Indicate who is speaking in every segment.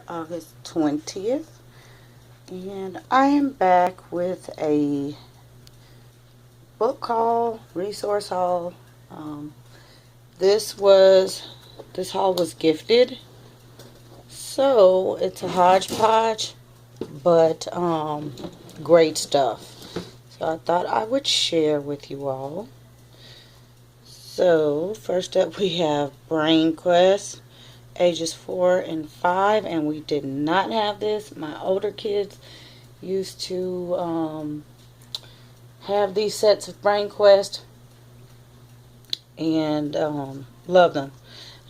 Speaker 1: August 20th, and I am back with a book haul, resource haul. Um, this was this haul was gifted, so it's a hodgepodge, but great stuff. So I thought I would share with you all. So first up, we have Brain Quest, ages 4 and 5, and we did not have this. My older kids used to have these sets of Brain Quest and love them.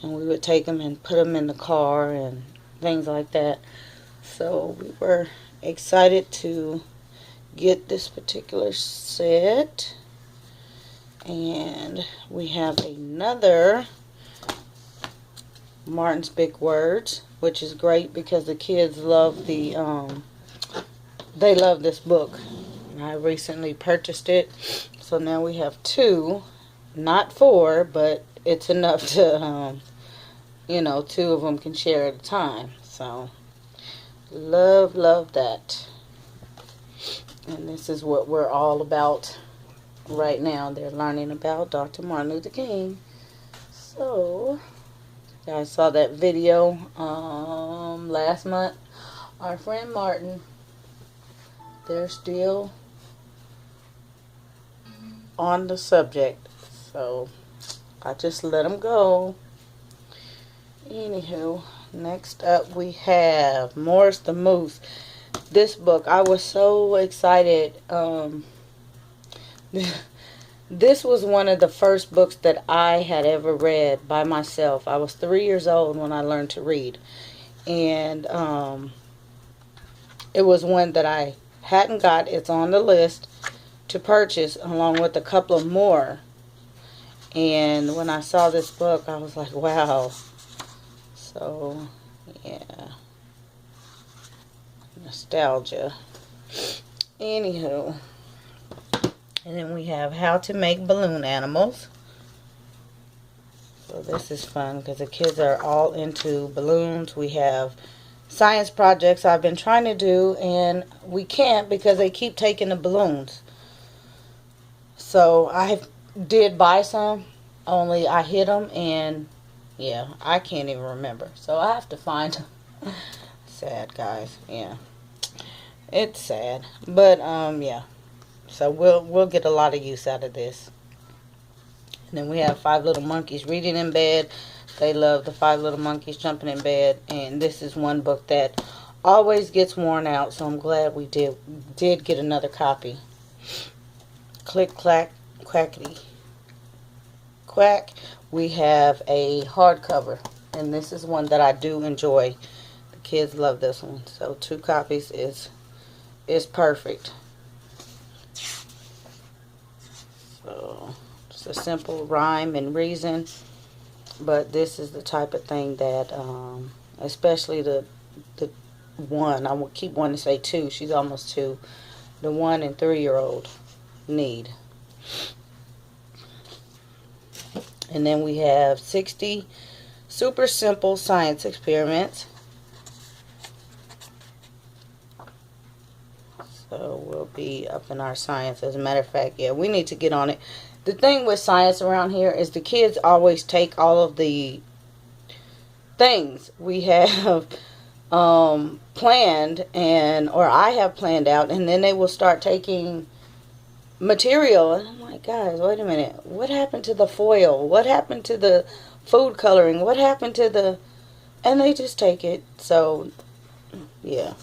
Speaker 1: And we would take them and put them in the car and things like that. So we were excited to get this particular set. And we have another Martin's Big Words, which is great because the kids love they love this book. And I recently purchased it, so now we have two, not four, but it's enough to two of them can share at a time. So love that. And this is what we're all about right now. They're learning about Dr. Martin Luther King. So you guys saw that video last month. Our friend Martin, they're still on the subject. So I just let them go. Anywho, next up we have Morris the Moose. This book, I was so excited. This was one of the first books that I had ever read by myself. I was 3 years old when I learned to read. And it was one that I hadn't got. It's on the list to purchase along with a couple of more. And when I saw this book, I was like, wow. So, yeah. Nostalgia. Anywho. And then we have How to Make Balloon Animals. So this is fun because the kids are all into balloons. We have science projects I've been trying to do, and we can't because they keep taking the balloons. So I did buy some, only I hit them, and yeah, I can't even remember. So I have to find them. Sad, guys. Yeah, it's sad, but yeah. So we'll get a lot of use out of this. And then we have Five Little Monkeys Reading in Bed. They love the Five Little Monkeys Jumping in Bed. And this is one book that always gets worn out. So I'm glad we did get another copy. Click, clack, quackity, quack. We have a hardcover. And this is one that I do enjoy. The kids love this one. So 2 copies is perfect. So it's a simple rhyme and reason, but this is the type of thing that especially the one, I will keep wanting to say 2, she's almost 2, the 1 and 3-year-old need. And then we have 60 super simple science experiments. So we'll be up in our science. As a matter of fact, yeah, we need to get on it. The thing with science around here is the kids always take all of the things we have planned or I have planned out, and then they will start taking material. And I'm like, guys, wait a minute. What happened to the foil? What happened to the food coloring? What happened to the... And they just take it. So, yeah.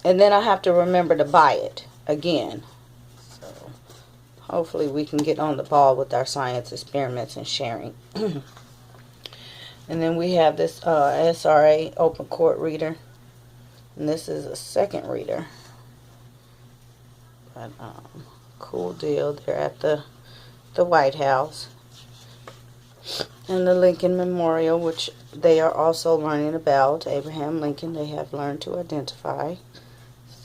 Speaker 1: And then I have to remember to buy it again. So hopefully we can get on the ball with our science experiments and sharing. And then we have this SRA Open Court Reader. And this is a second reader. But cool deal. They're at the White House. And the Lincoln Memorial, which they are also learning about. Abraham Lincoln, they have learned to identify.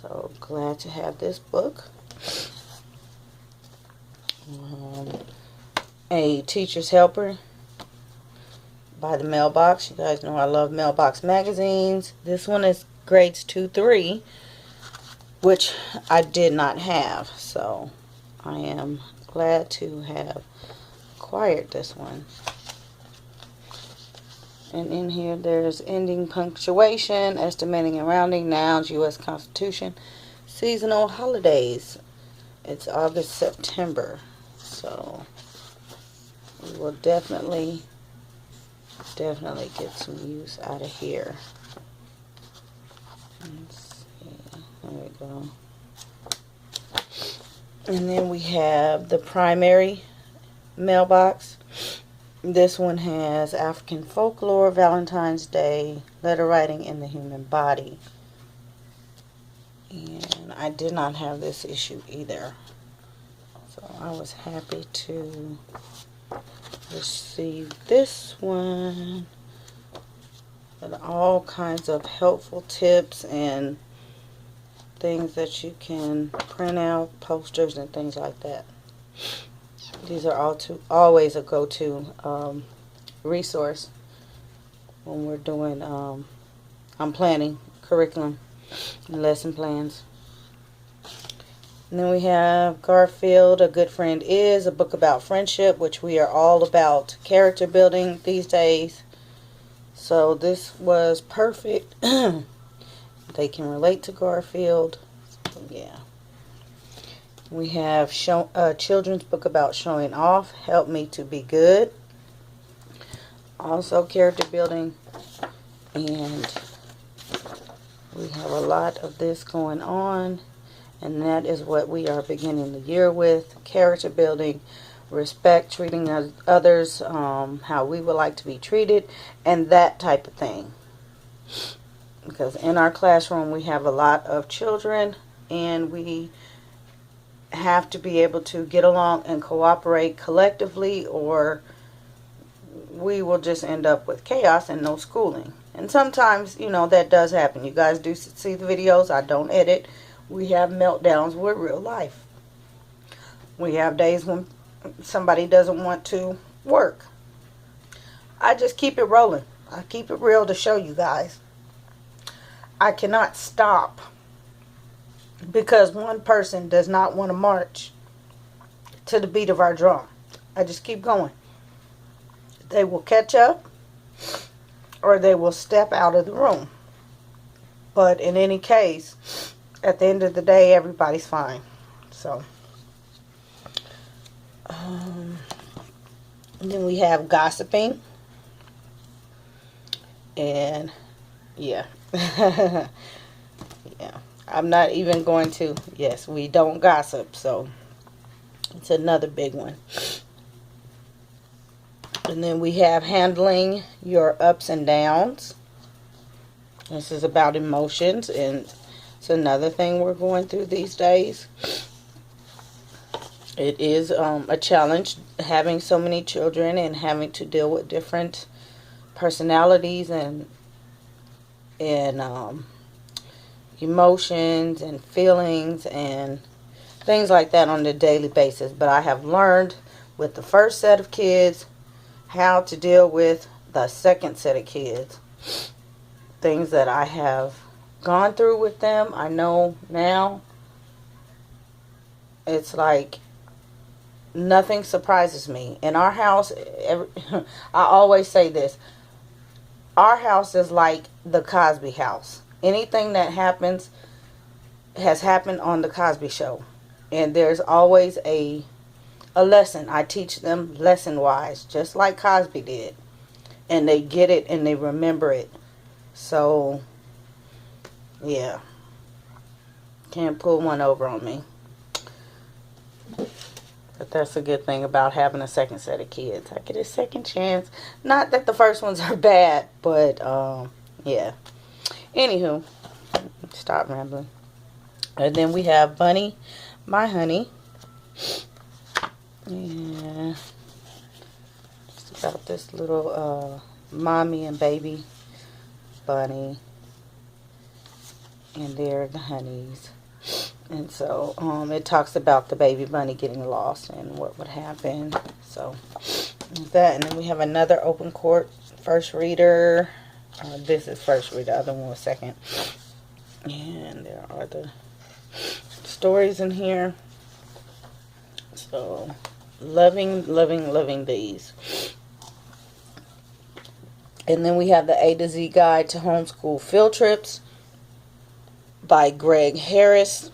Speaker 1: So glad to have this book. A Teacher's Helper. by the mailbox. You guys know I love mailbox magazines. This one is grades 2-3, which I did not have, so I am glad to have acquired this one. And in here there's ending punctuation, estimating and rounding, nouns, U.S. Constitution, seasonal holidays. It's August, September, so we will definitely get some use out of here. Let's see. There we go. And then we have the primary mailbox. This one has African folklore, Valentine's Day, letter writing in the human body. And I did not have this issue either. So I was happy to receive this one with all kinds of helpful tips and things that you can print out, posters and things like that. These are always a go-to resource when we're doing, I'm planning curriculum and lesson plans. And then we have Garfield, A Good Friend Is, a book about friendship, which we are all about character building these days. So this was perfect. They can relate to Garfield. So, yeah. We have a children's book about showing off, Help Me to Be Good. Also character building. And we have a lot of this going on. And that is what we are beginning the year with. Character building, respect, treating others how we would like to be treated, and that type of thing. Because in our classroom we have a lot of children, and we have to be able to get along and cooperate collectively, or we will just end up with chaos and no schooling. And sometimes, you know, that does happen. You guys do see the videos. I don't edit. We have meltdowns with real life. We have days when somebody doesn't want to work. I just keep it rolling. I keep it real to show you guys. I cannot stop because one person does not want to march to the beat of our drum. I just keep going. They will catch up or they will step out of the room. But in any case, at the end of the day, everybody's fine. So, and then we have gossiping. And, yeah. Yeah. I'm not even going to, yes, we don't gossip. So, it's another big one. And then we have handling your ups and downs. This is about emotions, and it's another thing we're going through these days. It is a challenge having so many children and having to deal with different personalities and emotions and feelings and things like that on a daily basis. But I have learned with the first set of kids how to deal with the second set of kids. Things that I have gone through with them, I know now. It's like nothing surprises me. In our house, I always say this. Our house is like the Cosby house. Anything that happens has happened on the Cosby Show. And there's always a lesson. I teach them lesson-wise, just like Cosby did. And they get it and they remember it. So, yeah. Can't pull one over on me. But that's a good thing about having a second set of kids. I get a second chance. Not that the first ones are bad, but, yeah. Anywho, stop rambling. And then we have Bunny, My Honey. Yeah. It's about this little, mommy and baby bunny. And they're the honeys. And so, it talks about the baby bunny getting lost and what would happen. So, that. And then we have another open court first reader. This is first reader. The other one was second. And there are the stories in here. So, loving these. And then we have the A to Z Guide to Homeschool Field Trips by Greg Harris.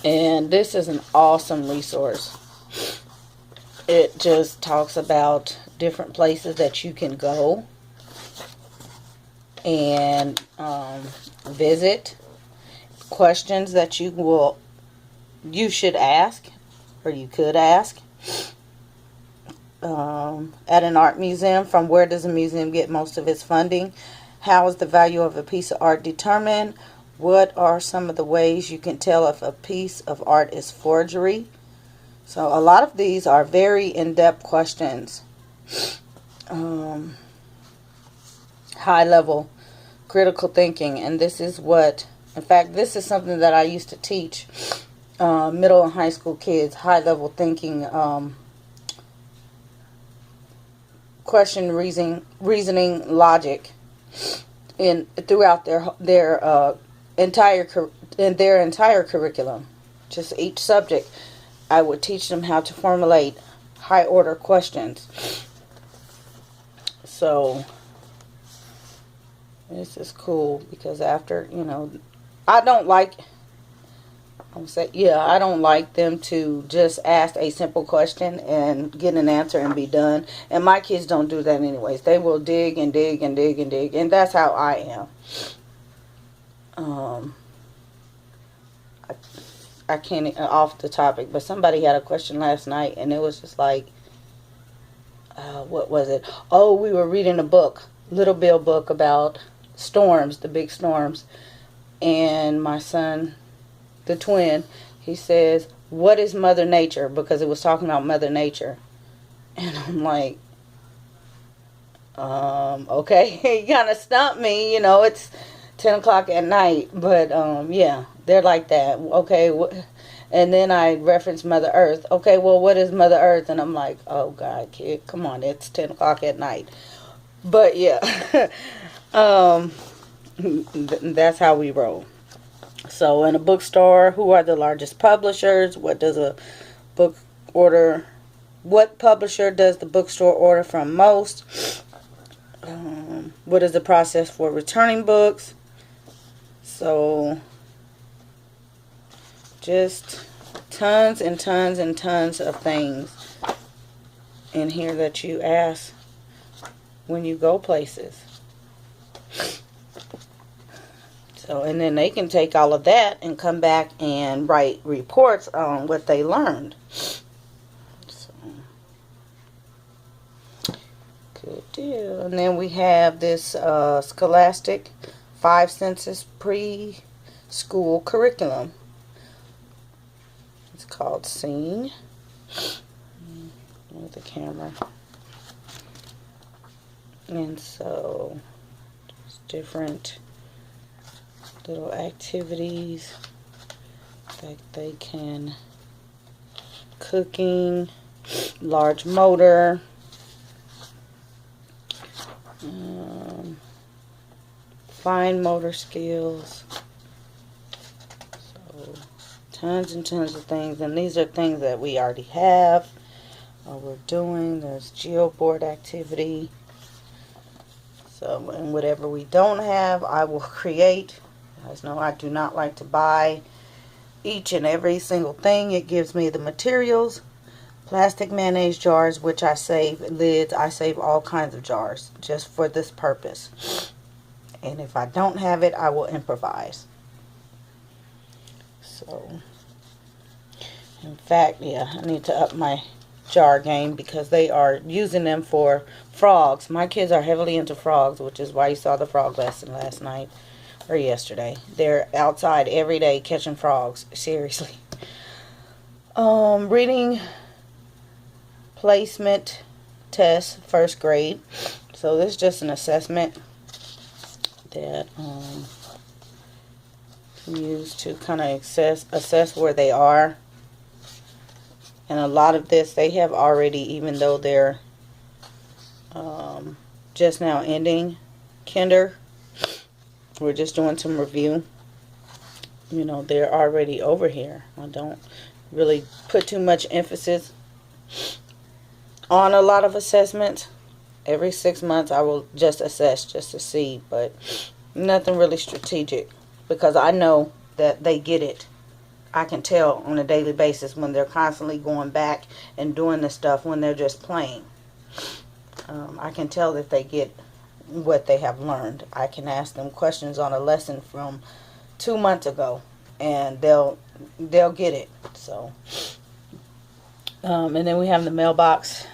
Speaker 1: And this is an awesome resource. It just talks about different places that you can go and visit, questions that you should ask, or you could ask. At an art museum, from where does a museum get most of its funding? How is the value of a piece of art determined? What are some of the ways you can tell if a piece of art is forgery? So a lot of these are very in-depth questions. High level critical thinking. And this is what, in fact, this is something that I used to teach middle and high school kids. High level thinking, question reasoning logic throughout their entire curriculum. Just each subject, I would teach them how to formulate high order questions. So this is cool because after, I don't like them to just ask a simple question and get an answer and be done. And my kids don't do that anyways. They will dig and dig and dig and dig. And that's how I am. I can't, off the topic, but somebody had a question last night and it was just like, what was it? Oh, we were reading a book, Little Bill book about storms, the big storms. And my son, the twin, he says, what is Mother Nature? Because it was talking about Mother Nature. And I'm like, okay, you kind of stumped me, it's 10 o'clock at night. But, yeah, they're like that. Okay, and then I reference Mother Earth. Okay, well, what is Mother Earth? And I'm like, oh, God, kid, come on, it's 10 o'clock at night. But, yeah, that's how we roll. So in a bookstore, who are the largest publishers? What publisher does the bookstore order from most? What is the process for returning books? So just tons and tons and tons of things in here that you ask when you go places. So, and then they can take all of that and come back and write reports on what they learned. So, good deal. And then we have this Scholastic 5 Census Preschool Curriculum. It's called Sing. With the camera. And so, there's different little activities that they can, cooking, large motor, fine motor skills. So tons and tons of things, and these are things that we already have or we're doing. There's geoboard activity. So, and whatever we don't have, I will create. You guys know I do not like to buy each and every single thing. It gives me the materials. Plastic mayonnaise jars, which I save, lids, I save all kinds of jars just for this purpose. And if I don't have it, I will improvise. So, in fact, yeah, I need to up my jar game because they are using them for frogs. My kids are heavily into frogs, which is why you saw the frog lesson last night. Or yesterday. They're outside every day catching frogs. Seriously. Reading placement test, first grade. So this is just an assessment that you use to kind of assess where they are. And a lot of this they have already, even though they're just now ending kinder. We're just doing some review. You know, they're already over here. I don't really put too much emphasis on a lot of assessments. Every 6 months I will just assess just to see, but nothing really strategic, because I know that they get it. I can tell on a daily basis when they're constantly going back and doing the stuff when they're just playing. I can tell that they get what they have learned. I can ask them questions on a lesson from 2 months ago, and they'll get it. So, and then we have the mailbox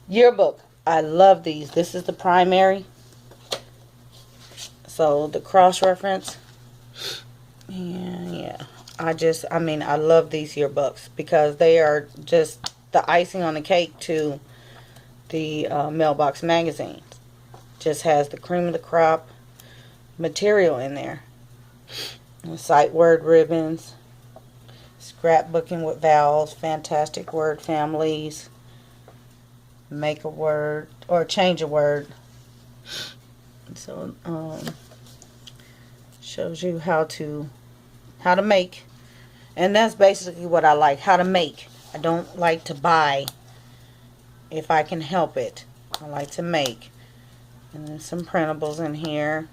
Speaker 1: yearbook. I love these. This is the primary. So the cross reference. Yeah. I love these yearbooks because they are just the icing on the cake to the mailbox magazines. Just has the cream of the crop material in there. Sight word ribbons, scrapbooking with vowels, fantastic word families, make a word or change a word. So shows you how to make, and that's basically what I like, how to make. I don't like to buy if I can help it. I like to make. And then some printables in here.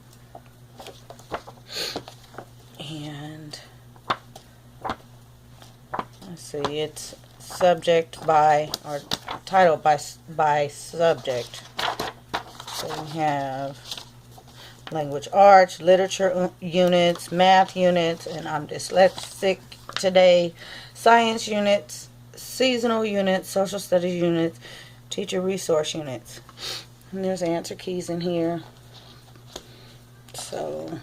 Speaker 1: And let's see, it's subject by, or title by subject. So we have language arts, literature units, math units, and I'm dyslexic today, science units, seasonal units, social studies units, teacher resource units. And there's answer keys in here. So,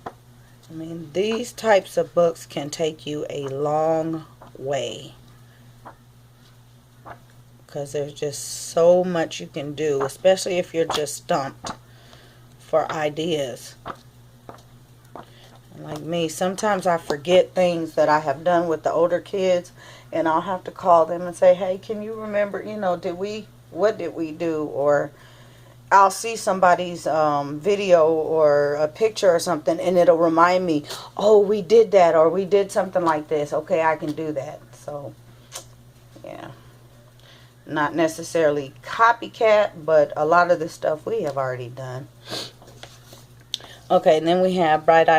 Speaker 1: I mean, these types of books can take you a long way, because there's just so much you can do, especially if you're just stumped for ideas. And like me, sometimes I forget things that I have done with the older kids, and I'll have to call them and say, hey, can you remember, what did we do? Or I'll see somebody's video or a picture or something, and it'll remind me, oh, we did that, or we did something like this. Okay, I can do that. So, yeah. Not necessarily copycat, but a lot of the stuff we have already done. Okay, and then we have Bright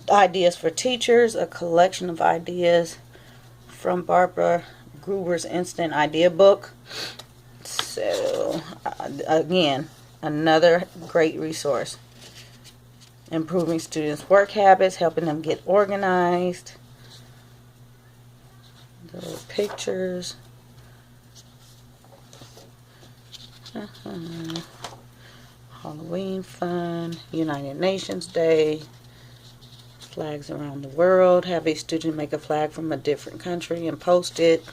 Speaker 1: Ideas for Teachers, a collection of ideas from Barbara Gruber's Instant Idea Book. So, again, another great resource. Improving students' work habits, helping them get organized. The little pictures. Halloween fun, United Nations Day, flags around the world. Have a student make a flag from a different country and post it.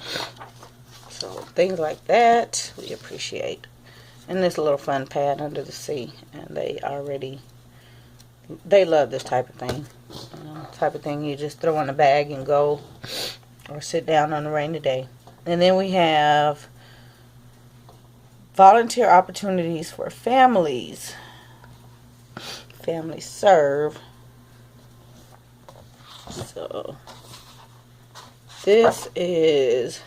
Speaker 1: So things like that we appreciate. And this little fun pad under the sea, and they love this type of thing. Type of thing you just throw in a bag and go, or sit down on a rainy day. And then we have volunteer opportunities for families. Families serve. So this says,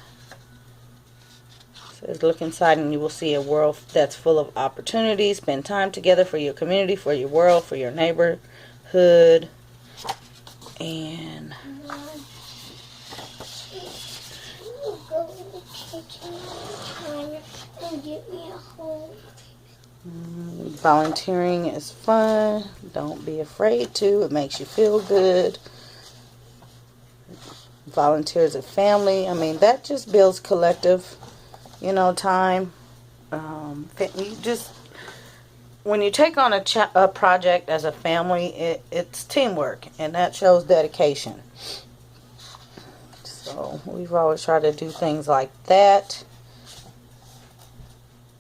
Speaker 1: look inside and you will see a world that's full of opportunities. Spend time together for your community, for your world, for your neighborhood. And volunteering is fun. Don't be afraid to. It makes you feel good. Volunteer as a family. I mean, that just builds collective, time. When you take on a project as a family, it's teamwork, and that shows dedication. So we've always tried to do things like that.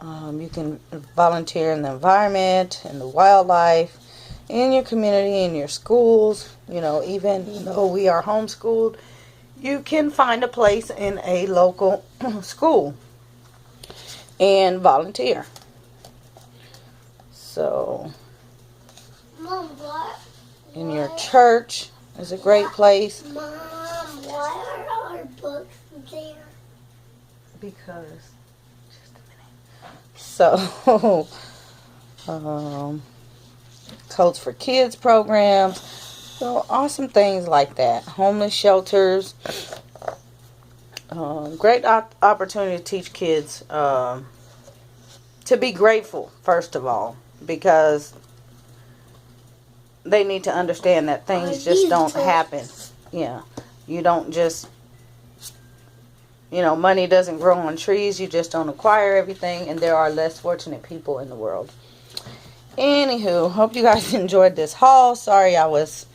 Speaker 1: You can volunteer in the environment, in the wildlife, in your community, in your schools. Even though we are homeschooled, you can find a place in a local school. and volunteer. So,
Speaker 2: Mom, what?
Speaker 1: in your church is a great place.
Speaker 2: Mom, why are our books there?
Speaker 1: Because, just a minute. So, Coats for Kids programs. So, awesome things like that. Homeless shelters. Great opportunity to teach kids to be grateful, first of all, because they need to understand that things just don't happen. Yeah, you don't just, money doesn't grow on trees. You just don't acquire everything, and there are less fortunate people in the world. Anywho, hope you guys enjoyed this haul. Sorry I was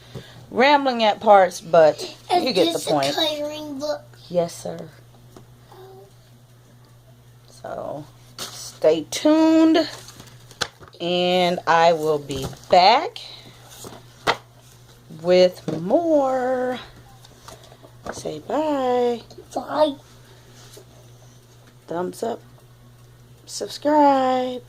Speaker 1: rambling at parts, but you get the point.
Speaker 2: Is this a coloring book?
Speaker 1: Yes, sir. So, stay tuned, and I will be back with more. Say bye.
Speaker 2: Bye.
Speaker 1: Thumbs up. Subscribe.